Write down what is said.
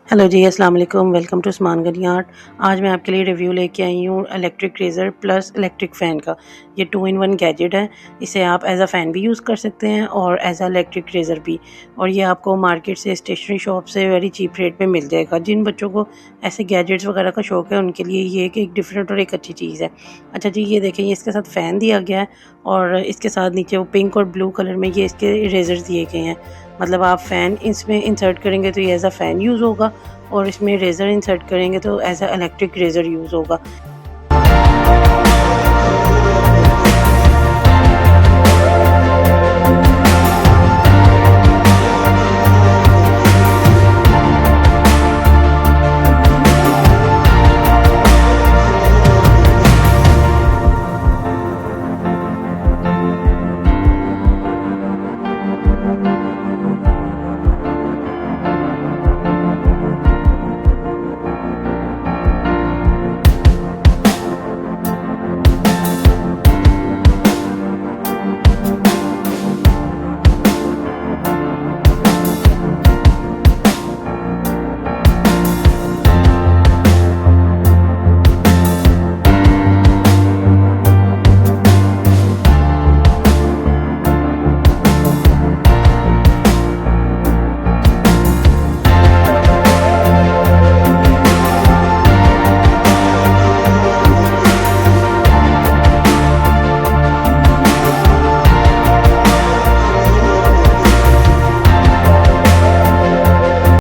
Hello जी, अस्सलाम वालेकुम। वेलकम टू स्मान गनी आर्ट। आज मैं आपके लिए रिव्यू लेके आई हूँ electric razor plus electric fan का। ये 2 इन 1 गैजेट है। इसे आप एज़ अ फ़ैन भी यूज़ कर सकते हैं और एज़ अ इलेक्ट्रिक रेज़र भी। और ये आपको मार्केट से, स्टेशनरी शॉप से वेरी चीप रेट पे मिल जाएगा। जिन बच्चों को ऐसे गैजेट्स वगैरह का शौक है उनके लिए ये एक डिफरेंट और एक अच्छी चीज़ है। अच्छा जी, ये देखें, ये इसके साथ फ़ैन दिया गया है और इसके साथ नीचे वो पिंक और ब्लू कलर में ये इसके इरेज़र्स दिए गए हैं। मतलब आप फ़ैन इसमें इंसर्ट करेंगे तो ये एज़ अ फ़ैन यूज़ होगा और इसमें रेज़र इंसर्ट करेंगे तो as a electric razor use होगा।